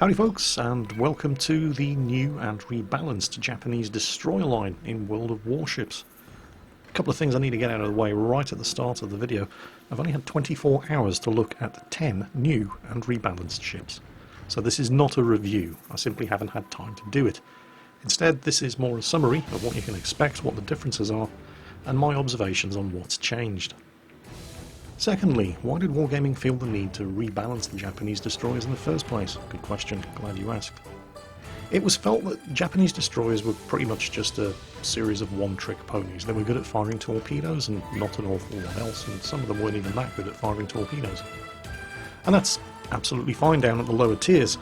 Howdy folks, and welcome to the new and rebalanced Japanese destroyer line in World of Warships. A couple of things I need to get out of the way right at the start of the video. I've only had 24 hours to look at 10 new and rebalanced ships. So this is not a review, I simply haven't had time to do it. Instead, this is more a summary of what you can expect, what the differences are, and my observations on what's changed. Secondly, why did Wargaming feel the need to rebalance the Japanese destroyers in the first place? Good question, glad you asked. It was felt that Japanese destroyers were pretty much just a series of one-trick ponies. They were good at firing torpedoes and not an awful lot else, and some of them weren't even that good at firing torpedoes. And that's absolutely fine down at the lower tiers,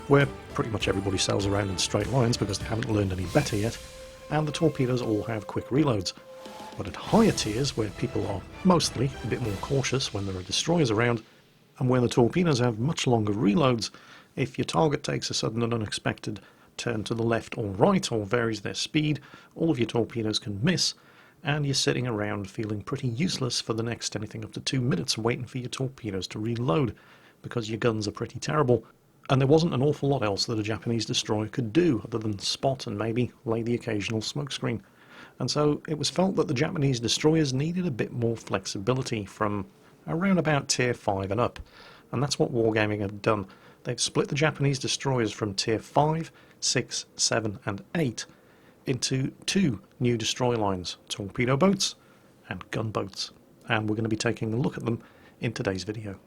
where pretty much everybody sails around in straight lines because they haven't learned any better yet, and the torpedoes all have quick reloads. But at higher tiers, where people are mostly a bit more cautious when there are destroyers around, and where the torpedoes have much longer reloads, if your target takes a sudden and unexpected turn to the left or right, or varies their speed, all of your torpedoes can miss, and you're sitting around feeling pretty useless for the next anything up to 2 minutes waiting for your torpedoes to reload, because your guns are pretty terrible, and there wasn't an awful lot else that a Japanese destroyer could do other than spot and maybe lay the occasional smokescreen. And so it was felt that the Japanese destroyers needed a bit more flexibility from around about tier 5 and up, and that's what Wargaming had done. They've split the Japanese destroyers from tier 5, 6, 7 and 8 into two new destroyer lines, Torpedo Boats and Gunboats, and we're going to be taking a look at them in today's video.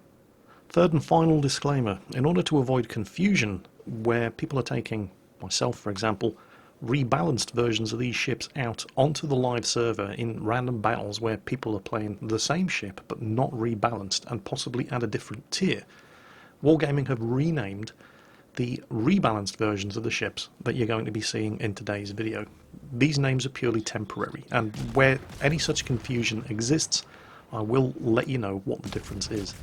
Third and final disclaimer, in order to avoid confusion where people are taking, myself for example, rebalanced versions of these ships out onto the live server in random battles where people are playing the same ship but not rebalanced and possibly at a different tier, Wargaming have renamed the rebalanced versions of the ships that you're going to be seeing in today's video. These names are purely temporary, and where any such confusion exists, I will let you know what the difference is.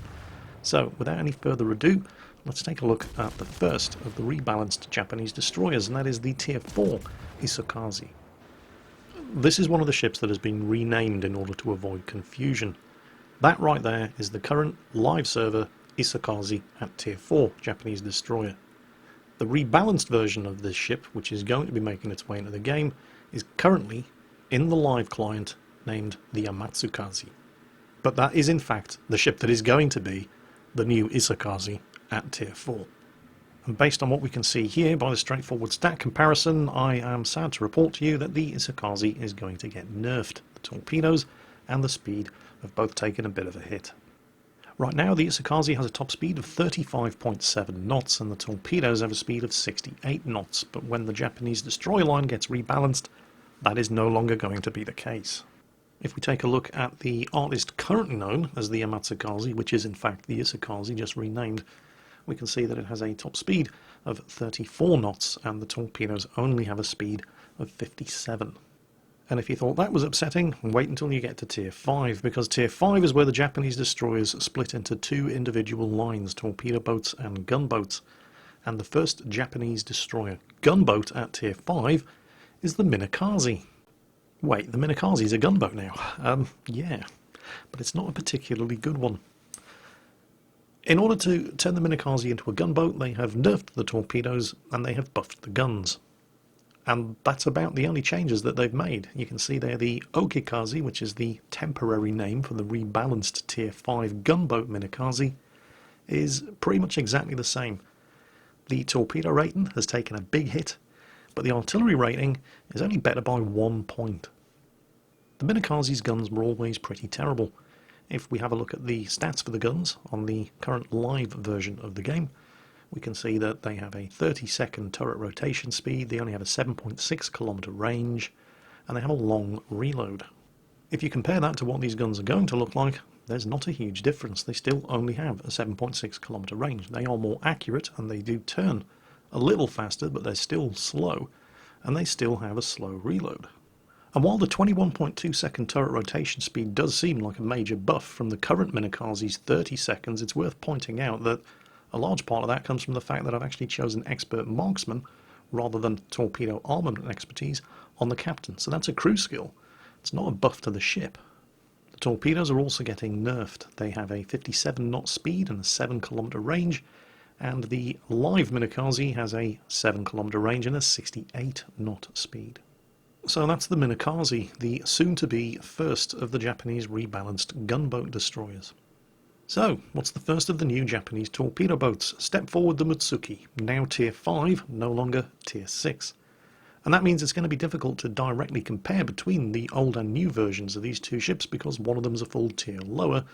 So, without any further ado, let's take a look at the first of the rebalanced Japanese destroyers, and that is the Tier 4 Kazi. This is one of the ships that has been renamed in order to avoid confusion. That right there is the current live server Kazi at Tier 4 Japanese destroyer. The rebalanced version of this ship, which is going to be making its way into the game, is currently in the live client named the Matsuki. But that is in fact the ship that is going to be the new Kazi at Tier 4. And based on what we can see here by the straightforward stat comparison, I am sad to report to you that the Kazi is going to get nerfed. The torpedoes and the speed have both taken a bit of a hit. Right now the Kazi has a top speed of 35.7 knots and the torpedoes have a speed of 68 knots, but when the Japanese destroyer line gets rebalanced, that is no longer going to be the case. If we take a look at the artist currently known as the Matsuki, which is in fact the Kazi just renamed, we can see that it has a top speed of 34 knots and the torpedoes only have a speed of 57. And if you thought that was upsetting, wait until you get to Tier 5, because Tier 5 is where the Japanese destroyers split into two individual lines, Torpedo Boats and Gunboats. And the first Japanese destroyer gunboat at Tier 5 is the Kazi. Wait, the Kazi is a gunboat now? Yeah, but it's not a particularly good one. In order to turn the Kazi into a gunboat, they have nerfed the torpedoes and they have buffed the guns. And that's about the only changes that they've made. You can see there the Kazi, which is the temporary name for the rebalanced Tier 5 gunboat Kazi, is pretty much exactly the same. The torpedo rating has taken a big hit, but the artillery rating is only better by 1 point. The Kazi's guns were always pretty terrible. If we have a look at the stats for the guns on the current live version of the game, we can see that they have a 30-second turret rotation speed, they only have a 7.6 kilometer range, and they have a long reload. If you compare that to what these guns are going to look like, there's not a huge difference. They still only have a 7.6 kilometer range. They are more accurate and they do turn a little faster, but they're still slow, and they still have a slow reload. And while the 21.2 second turret rotation speed does seem like a major buff from the current Kazi's 30 seconds, it's worth pointing out that a large part of that comes from the fact that I've actually chosen expert marksman rather than torpedo armament expertise on the captain, so that's a crew skill. It's not a buff to the ship. The torpedoes are also getting nerfed. They have a 57 knot speed and a 7 kilometer range, and the live Minakaze has a 7-kilometer range and a 68 knot speed. So that's the Minakaze, the soon-to-be first of the Japanese rebalanced gunboat destroyers. So, what's the first of the new Japanese torpedo boats? Step forward the Matsuki, now Tier 5, no longer Tier 6. And that means it's going to be difficult to directly compare between the old and new versions of these two ships because one of them is a full tier lower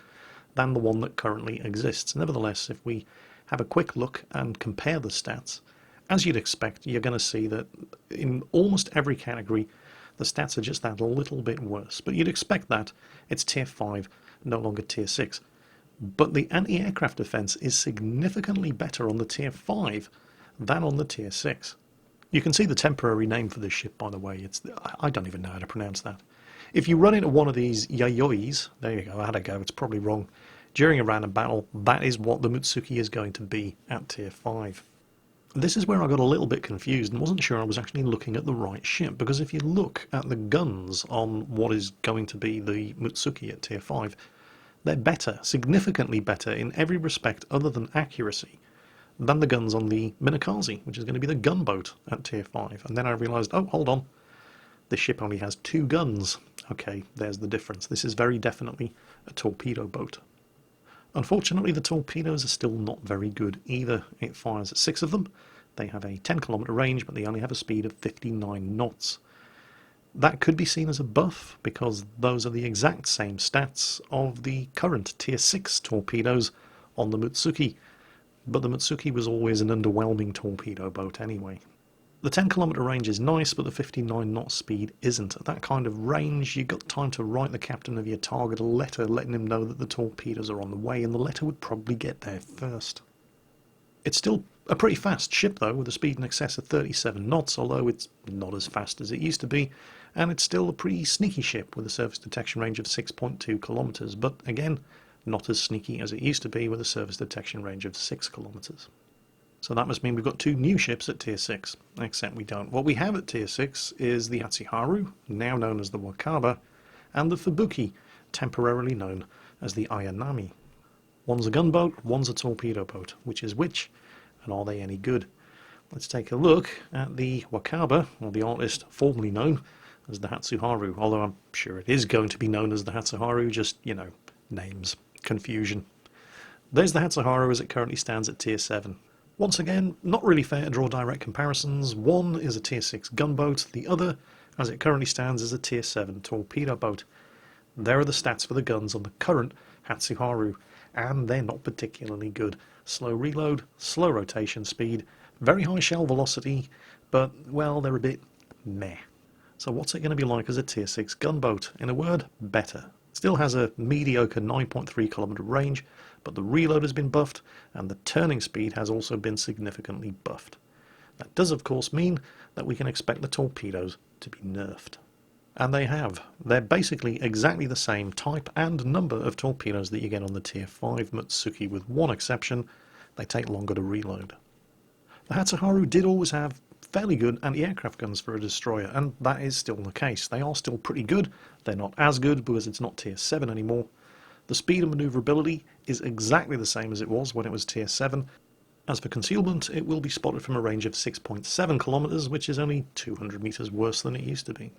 than the one that currently exists. Nevertheless, if we have a quick look and compare the stats, as you'd expect, you're going to see that in almost every category, the stats are just that little bit worse. But you'd expect that. It's Tier 5, no longer Tier 6. But the anti-aircraft defense is significantly better on the Tier 5 than on the Tier 6. You can see the temporary name for this ship, by the way. I don't even know how to pronounce that. If you run into one of these yayois, there you go, I had a go, it's probably wrong, during a random battle, that is what the Matsuki is going to be at Tier 5. This is where I got a little bit confused and wasn't sure I was actually looking at the right ship, because if you look at the guns on what is going to be the Matsuki at Tier 5, they're better, significantly better in every respect other than accuracy, than the guns on the Minakaze, which is going to be the gunboat at Tier 5. And then I realised, oh, hold on, this ship only has 2 guns. Okay, there's the difference. This is very definitely a torpedo boat. Unfortunately, the torpedoes are still not very good either. It fires 6 of them. They have a 10-kilometer range, but they only have a speed of 59 knots. That could be seen as a buff, because those are the exact same stats of the current Tier 6 torpedoes on the Matsuki, but the Matsuki was always an underwhelming torpedo boat anyway. The 10-kilometer range is nice, but the 59 knot speed isn't. At that kind of range, you've got time to write the captain of your target a letter letting him know that the torpedoes are on the way, and the letter would probably get there first. It's still a pretty fast ship though, with a speed in excess of 37 knots, although it's not as fast as it used to be, and it's still a pretty sneaky ship with a surface detection range of 6.2 kilometers, but again, not as sneaky as it used to be with a surface detection range of 6 kilometers. So that must mean we've got 2 new ships at Tier 6, except we don't. What we have at Tier 6 is the Hatsuharu, now known as the Wakaba, and the Fubuki, temporarily known as the Ayanami. One's a gunboat, one's a torpedo boat. Which is which, and are they any good? Let's take a look at the Wakaba, or the artist formerly known as the Hatsuharu, although I'm sure it is going to be known as the Hatsuharu, just, you know, names, confusion. There's the Hatsuharu as it currently stands at Tier 7. Once again, not really fair to draw direct comparisons. One is a Tier 6 gunboat, the other, as it currently stands, is a Tier 7 torpedo boat. There are the stats for the guns on the current Hatsuharu, and they're not particularly good. Slow reload, slow rotation speed, very high shell velocity, but, well, they're a bit meh. So what's it going to be like as a Tier 6 gunboat? In a word, better. Still has a mediocre 9.3 kilometer range, but the reload has been buffed, and the turning speed has also been significantly buffed. That does, of course, mean that we can expect the torpedoes to be nerfed. And they have. They're basically exactly the same type and number of torpedoes that you get on the Tier 5 Matsuki, with one exception: they take longer to reload. The Hatsuharu did always have fairly good anti-aircraft guns for a destroyer, and that is still the case. They are still pretty good. They're not as good because it's not Tier 7 anymore. The speed and manoeuvrability is exactly the same as it was when it was Tier 7. As for concealment, it will be spotted from a range of 6.7 kilometers, which is only 200 meters worse than it used to be.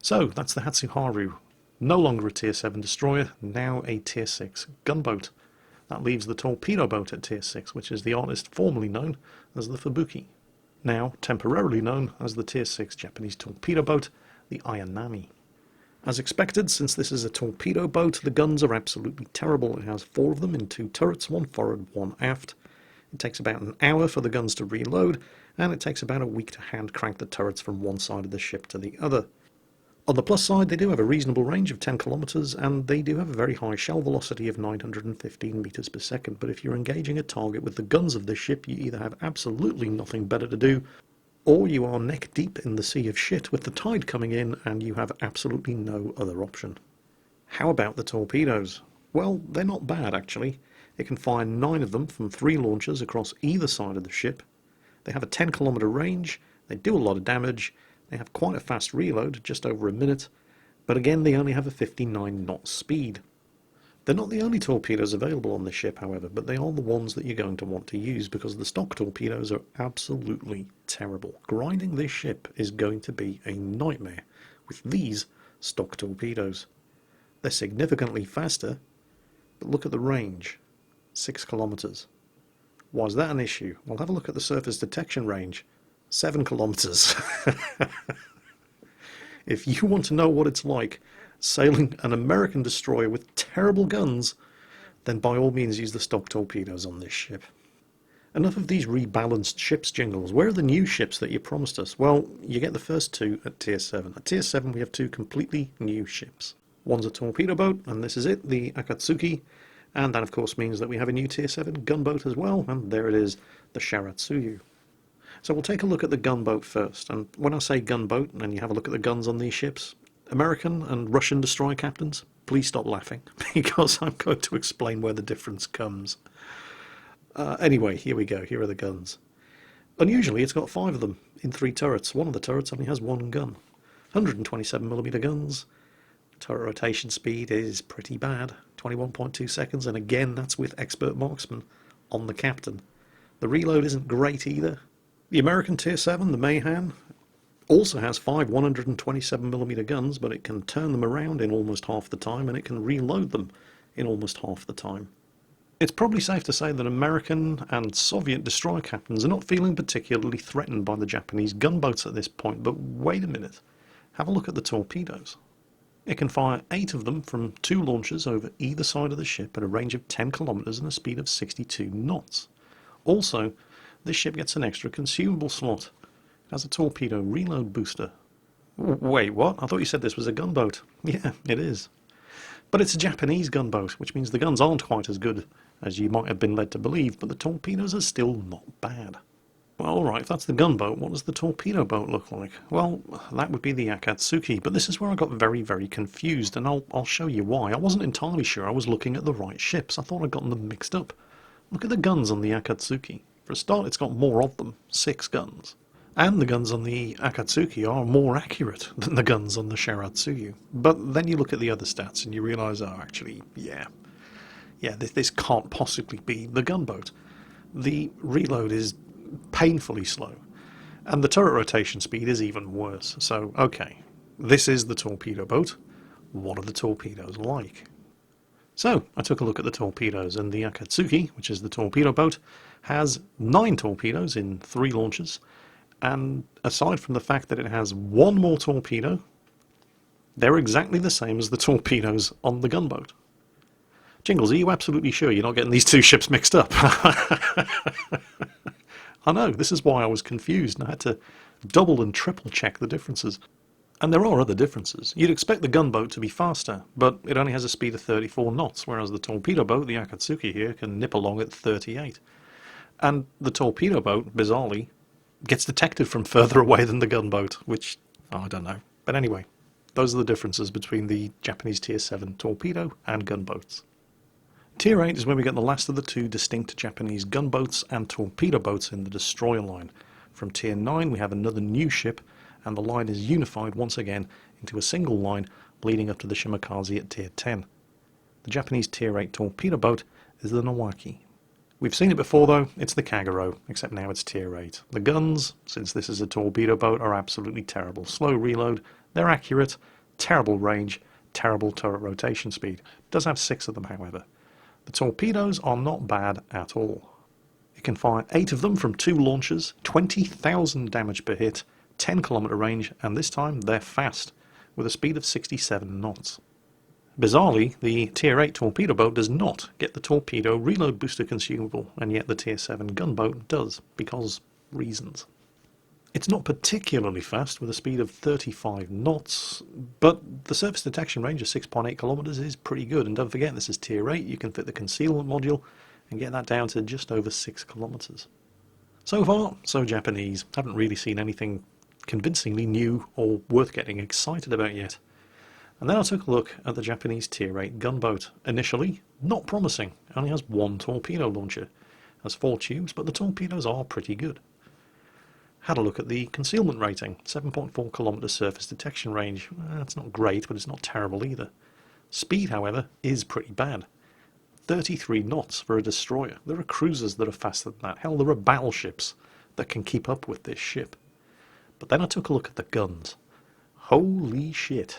So, that's the Hatsuharu. No longer a Tier 7 destroyer, now a Tier 6 gunboat. That leaves the torpedo boat at Tier 6, which is the artist formerly known as the Fubuki. Now temporarily known as the Tier 6 Japanese torpedo boat, the Ayanami. As expected, since this is a torpedo boat, the guns are absolutely terrible. It has 4 of them in 2 turrets, 1 forward, 1 aft. It takes about an hour for the guns to reload, and it takes about a week to hand crank the turrets from one side of the ship to the other. On the plus side, they do have a reasonable range of 10 kilometers, and they do have a very high shell velocity of 915 meters per second, but if you're engaging a target with the guns of this ship, you either have absolutely nothing better to do, or you are neck deep in the sea of shit with the tide coming in and you have absolutely no other option. How about the torpedoes? Well, they're not bad actually. It can fire 9 of them from 3 launchers across either side of the ship. They have a 10-kilometer range, they do a lot of damage, they have quite a fast reload, just over a minute, but again they only have a 59 knot speed. They're not the only torpedoes available on this ship, however, but they are the ones that you're going to want to use because the stock torpedoes are absolutely terrible. Grinding this ship is going to be a nightmare with these stock torpedoes. They're significantly faster, but look at the range, 6 kilometers. Why is that an issue? Well, have a look at the surface detection range, 7 kilometers. If you want to know what it's like sailing an American destroyer with terrible guns, then by all means use the stock torpedoes on this ship. Enough of these rebalanced ships, Jingles. Where are the new ships that you promised us? Well, you get the first two at Tier 7. At Tier 7 we have two completely new ships. One's a torpedo boat, and this is it, the Akatsuki, and that of course means that we have a new Tier 7 gunboat as well, and there it is, the Sharon Tzuyu. So we'll take a look at the gunboat first, and when I say gunboat, and you have a look at the guns on these ships, American and Russian destroyer captains, please stop laughing, because I'm going to explain where the difference comes. Anyway, here we go, here are the guns. Unusually, it's got 5 of them in 3 turrets. One of the turrets only has 1 gun. 127mm guns. Turret rotation speed is pretty bad, 21.2 seconds, and again, that's with expert marksman on the captain. The reload isn't great either. The American Tier 7, the Mayhan, also has 5 127mm guns, but it can turn them around in almost half the time, and it can reload them in almost half the time. It's probably safe to say that American and Soviet destroyer captains are not feeling particularly threatened by the Japanese gunboats at this point, but wait a minute. Have a look at the torpedoes. It can fire 8 of them from 2 launchers over either side of the ship at a range of 10 kilometers and a speed of 62 knots. Also, this ship gets an extra consumable slot. It has a torpedo reload booster. Wait, what? I thought you said this was a gunboat. Yeah, it is. But it's a Japanese gunboat, which means the guns aren't quite as good as you might have been led to believe, but the torpedoes are still not bad. Well, alright, if that's the gunboat, what does the torpedo boat look like? Well, that would be the Akatsuki, but this is where I got very, very confused, and I'll show you why. I wasn't entirely sure I was looking at the right ships. I thought I'd gotten them mixed up. Look at the guns on the Akatsuki. For a start, it's got more of them, 6 guns. And the guns on the Akatsuki are more accurate than the guns on the Sharon Tzuyu. But then you look at the other stats and you realise, oh, actually, yeah, this can't possibly be the gunboat. The reload is painfully slow, and the turret rotation speed is even worse. So, okay, this is the torpedo boat. What are the torpedoes like? So, I took a look at the torpedoes, and the Akatsuki, which is the torpedo boat, has 9 torpedoes in 3 launches, and aside from the fact that it has 1 more torpedo, they're exactly the same as the torpedoes on the gunboat. Jingles, are you absolutely sure you're not getting these 2 ships mixed up? I know, this is why I was confused, and I had to double and triple check the differences. And there are other differences. You'd expect the gunboat to be faster, but it only has a speed of 34 knots, whereas the torpedo boat, the Akatsuki here, can nip along at 38. And the torpedo boat, bizarrely, gets detected from further away than the gunboat, which, I don't know. But anyway, those are the differences between the Japanese Tier 7 torpedo and gunboats. Tier 8 is where we get the last of the 2 distinct Japanese gunboats and torpedo boats in the destroyer line. From Tier 9 we have another new ship, and the line is unified once again into a single line leading up to the Shimakaze at Tier 10. The Japanese Tier 8 torpedo boat is the Nawaki. We've seen it before though, it's the Kagero, except now it's Tier 8. The guns, since this is a torpedo boat, are absolutely terrible. Slow reload, they're accurate, terrible range, terrible turret rotation speed. It does have 6 of them however. The torpedoes are not bad at all. It can fire 8 of them from 2 launchers, 20,000 damage per hit, 10 kilometer range, and this time they're fast, with a speed of 67 knots. Bizarrely, the Tier 8 torpedo boat does not get the torpedo reload booster consumable, and yet the Tier 7 gunboat does, because reasons. It's not particularly fast, with a speed of 35 knots, but the surface detection range of 6.8 kilometers is pretty good, and don't forget this is Tier 8, you can fit the concealment module and get that down to just over 6 kilometers. So far, so Japanese. Haven't really seen anything convincingly new or worth getting excited about yet. And then I took a look at the Japanese Tier 8 gunboat. Initially, not promising. It only has 1 torpedo launcher. It has 4 tubes, but the torpedoes are pretty good. Had a look at the concealment rating. 7.4 kilometer surface detection range. It's not great, but it's not terrible either. Speed, however, is pretty bad. 33 knots for a destroyer. There are cruisers that are faster than that. Hell, there are battleships that can keep up with this ship. But then I took a look at the guns. Holy shit.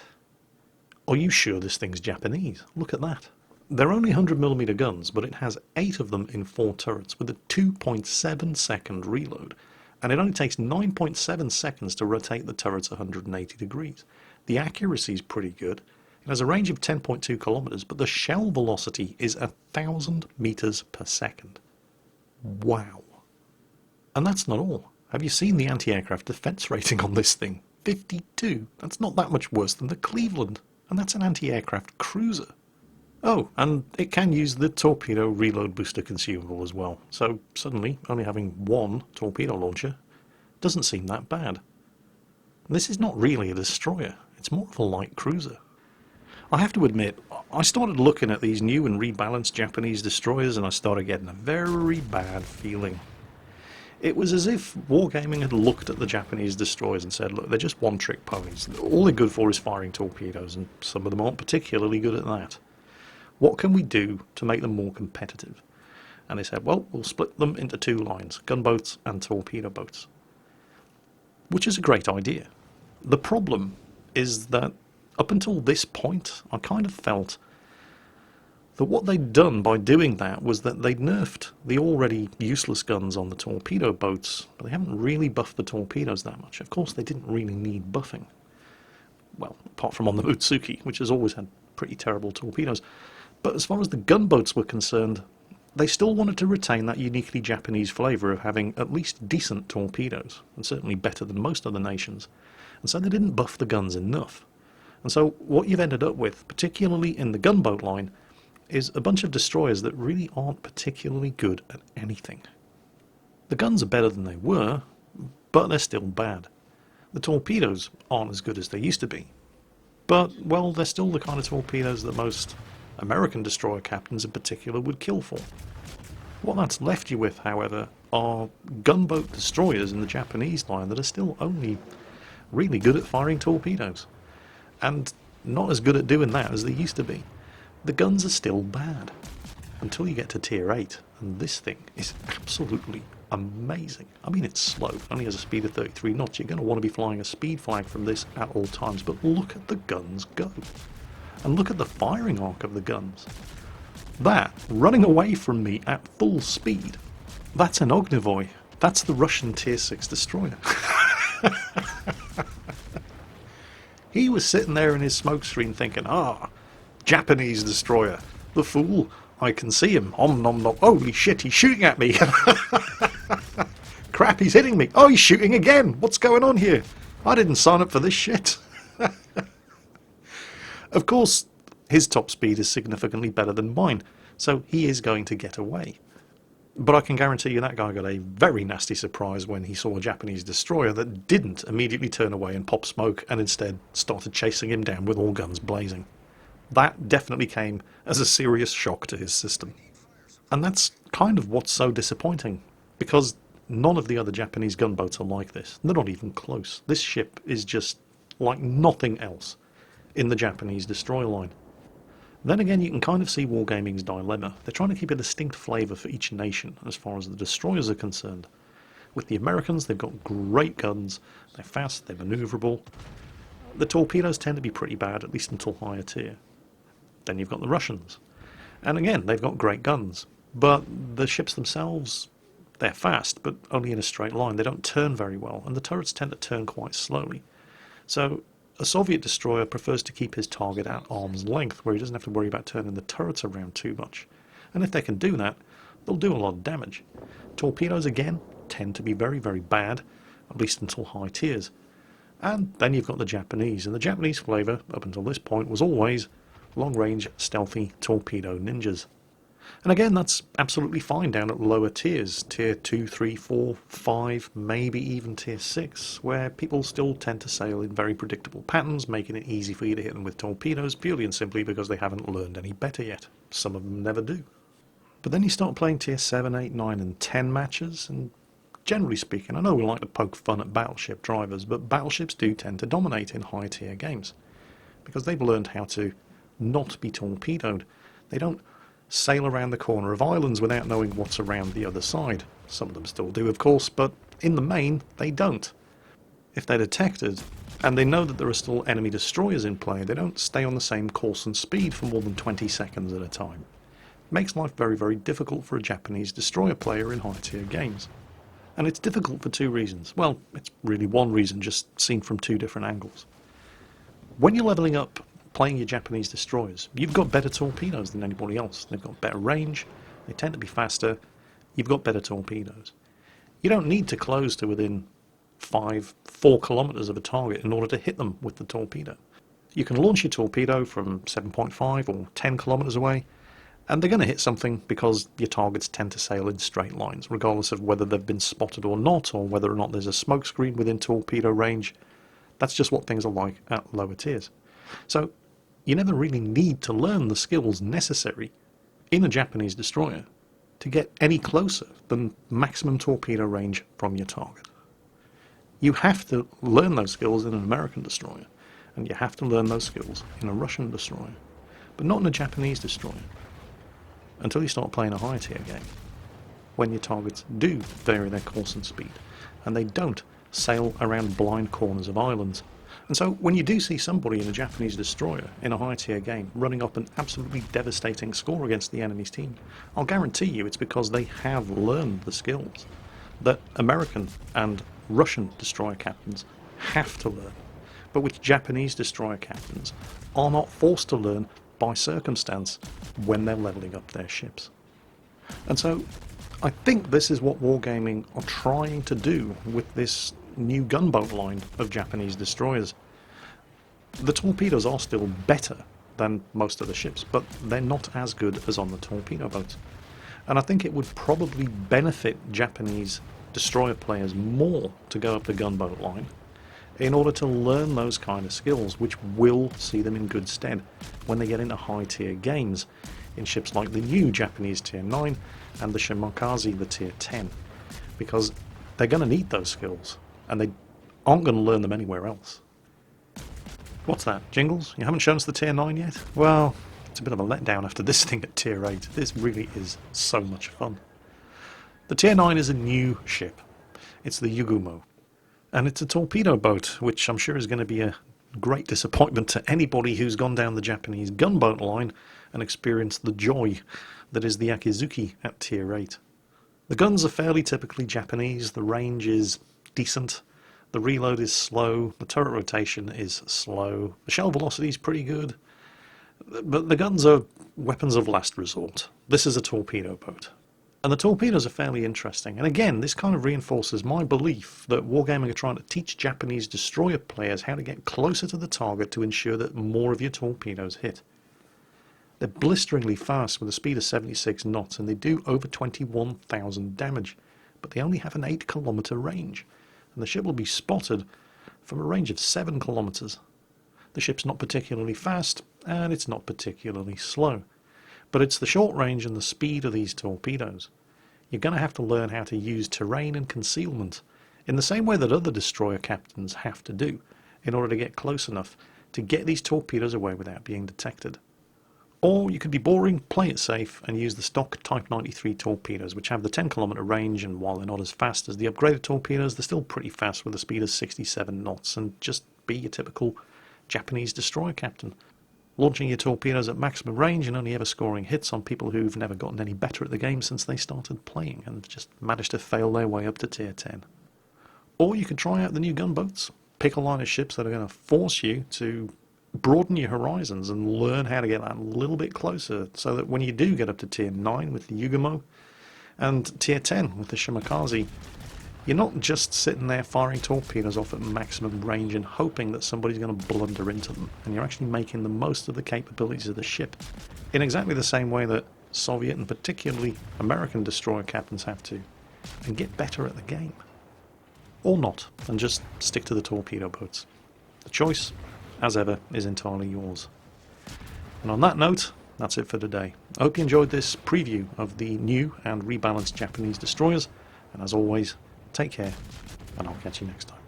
Are you sure this thing's Japanese? Look at that. They're only 100mm guns, but it has 8 of them in 4 turrets with a 2.7 second reload. And it only takes 9.7 seconds to rotate the turrets 180 degrees. The accuracy is pretty good. It has a range of 10.2 kilometers, but the shell velocity is 1,000 meters per second. Wow. And that's not all. Have you seen the anti-aircraft defense rating on this thing? 52. That's not that much worse than the Cleveland. And that's an anti-aircraft cruiser. Oh, and it can use the torpedo reload booster consumable as well. So suddenly, only having 1 torpedo launcher doesn't seem that bad. This is not really a destroyer. It's more of a light cruiser. I have to admit, I started looking at these new and rebalanced Japanese destroyers and I started getting a very bad feeling. It was as if Wargaming had looked at the Japanese destroyers and said, look, they're just one-trick ponies. All they're good for is firing torpedoes, and some of them aren't particularly good at that. What can we do to make them more competitive? And they said, well, we'll split them into 2 lines, gunboats and torpedo boats. Which is a great idea. The problem is that up until this point, I kind of felt that what they'd done by doing that was that they'd nerfed the already useless guns on the torpedo boats, but they haven't really buffed the torpedoes that much. Of course, they didn't really need buffing. Well, apart from on the Matsuki, which has always had pretty terrible torpedoes. But as far as the gunboats were concerned, they still wanted to retain that uniquely Japanese flavour of having at least decent torpedoes, and certainly better than most other nations. And so they didn't buff the guns enough. And so what you've ended up with, particularly in the gunboat line, is a bunch of destroyers that really aren't particularly good at anything. The guns are better than they were, but they're still bad. The torpedoes aren't as good as they used to be. But, well, they're still the kind of torpedoes that most American destroyer captains in particular would kill for. What that's left you with, however, are gunboat destroyers in the Japanese line that are still only really good at firing torpedoes. And not as good at doing that as they used to be. The guns are still bad. Until you get to tier 8, and this thing is absolutely amazing. I mean, it's slow, it only has a speed of 33 knots. You're going to want to be flying a speed flag from this at all times, but look at the guns go. And look at the firing arc of the guns. That, running away from me at full speed, that's an Ognavoy. That's the Russian tier 6 destroyer. He was sitting there in his smokescreen thinking, Japanese destroyer. The fool. I can see him. Om nom nom. Holy shit, he's shooting at me. Crap, he's hitting me. Oh, he's shooting again. What's going on here? I didn't sign up for this shit. Of course, his top speed is significantly better than mine, so he is going to get away. But I can guarantee you that guy got a very nasty surprise when he saw a Japanese destroyer that didn't immediately turn away and pop smoke and instead started chasing him down with all guns blazing. That definitely came as a serious shock to his system. And that's kind of what's so disappointing, because none of the other Japanese gunboats are like this. They're not even close. This ship is just like nothing else in the Japanese destroyer line. Then again, you can kind of see Wargaming's dilemma. They're trying to keep a distinct flavour for each nation as far as the destroyers are concerned. With the Americans, they've got great guns, they're fast, they're manoeuvrable. The torpedoes tend to be pretty bad, at least until higher tier. Then you've got the Russians. And again, they've got great guns. But the ships themselves, they're fast, but only in a straight line. They don't turn very well, and the turrets tend to turn quite slowly. So a Soviet destroyer prefers to keep his target at arm's length, where he doesn't have to worry about turning the turrets around too much. And if they can do that, they'll do a lot of damage. Torpedoes, again, tend to be very, very bad, at least until high tiers. And then you've got the Japanese, and the Japanese flavour, up until this point, was always long-range, stealthy torpedo ninjas. And again, that's absolutely fine down at lower tiers, tier 2, 3, 4, 5, maybe even tier 6, where people still tend to sail in very predictable patterns, making it easy for you to hit them with torpedoes, purely and simply because they haven't learned any better yet. Some of them never do. But then you start playing tier 7, 8, 9 and 10 matches, and generally speaking, I know we like to poke fun at battleship drivers, but battleships do tend to dominate in high tier games, because they've learned how to not be torpedoed. They don't sail around the corner of islands without knowing what's around the other side. Some of them still do, of course, but in the main, they don't. If they're detected, and they know that there are still enemy destroyers in play, they don't stay on the same course and speed for more than 20 seconds at a time. It makes life very, very difficult for a Japanese destroyer player in high-tier games. And it's difficult for two reasons. Well, it's really one reason, just seen from two different angles. When you're leveling up playing your Japanese destroyers, you've got better torpedoes than anybody else. They've got better range, they tend to be faster, you've got better torpedoes. You don't need to close to within 4 kilometers of a target in order to hit them with the torpedo. You can launch your torpedo from 7.5 or 10 kilometers away, and they're going to hit something because your targets tend to sail in straight lines, regardless of whether they've been spotted or not, or whether or not there's a smoke screen within torpedo range. That's just what things are like at lower tiers. So you never really need to learn the skills necessary in a Japanese destroyer to get any closer than maximum torpedo range from your target. You have to learn those skills in an American destroyer, and you have to learn those skills in a Russian destroyer, but not in a Japanese destroyer, until you start playing a higher tier game, when your targets do vary their course and speed, and they don't sail around blind corners of islands. And so when you do see somebody in a Japanese destroyer in a high tier game running up an absolutely devastating score against the enemy's team, I'll guarantee you it's because they have learned the skills that American and Russian destroyer captains have to learn, but which Japanese destroyer captains are not forced to learn by circumstance when they're leveling up their ships. And so I think this is what Wargaming are trying to do with this new gunboat line of Japanese destroyers. The torpedoes are still better than most of the ships, but they're not as good as on the torpedo boats. And I think it would probably benefit Japanese destroyer players more to go up the gunboat line in order to learn those kind of skills, which will see them in good stead when they get into high tier games in ships like the new Japanese tier 9 and the Kazi, the tier 10, because they're going to need those skills and they aren't going to learn them anywhere else. What's that, Jingles? You haven't shown us the tier 9 yet? Well, it's a bit of a letdown after this thing at tier 8. This really is so much fun. The tier 9 is a new ship. It's the Yugumo. And it's a torpedo boat, which I'm sure is going to be a great disappointment to anybody who's gone down the Japanese gunboat line and experienced the joy that is the Akatsuki at tier 8. The guns are fairly typically Japanese, the range is decent, the reload is slow, the turret rotation is slow, the shell velocity is pretty good, but the guns are weapons of last resort. This is a torpedo boat. And the torpedoes are fairly interesting, and again, this kind of reinforces my belief that Wargaming are trying to teach Japanese destroyer players how to get closer to the target to ensure that more of your torpedoes hit. They're blisteringly fast with a speed of 76 knots, and they do over 21,000 damage, but they only have an 8 kilometer range, and the ship will be spotted from a range of 7 kilometers. The ship's not particularly fast, and it's not particularly slow. But it's the short range and the speed of these torpedoes. You're going to have to learn how to use terrain and concealment in the same way that other destroyer captains have to do in order to get close enough to get these torpedoes away without being detected. Or you could be boring, play it safe, and use the stock Type 93 torpedoes, which have the 10 kilometer range, and while they're not as fast as the upgraded torpedoes, they're still pretty fast with a speed of 67 knots, and just be your typical Japanese destroyer captain, launching your torpedoes at maximum range and only ever scoring hits on people who've never gotten any better at the game since they started playing and just managed to fail their way up to tier 10. Or you could try out the new gunboats, pick a line of ships that are going to force you to broaden your horizons and learn how to get that a little bit closer, so that when you do get up to tier 9 with the Yugumo and tier 10 with the Shimakaze, you're not just sitting there firing torpedoes off at maximum range and hoping that somebody's going to blunder into them, and you're actually making the most of the capabilities of the ship in exactly the same way that Soviet and particularly American destroyer captains have to, and get better at the game. Or not, and just stick to the torpedo boats. The choice, as ever, is entirely yours. And on that note, that's it for today. I hope you enjoyed this preview of the new and rebalanced Japanese destroyers, and as always, take care, and I'll catch you next time.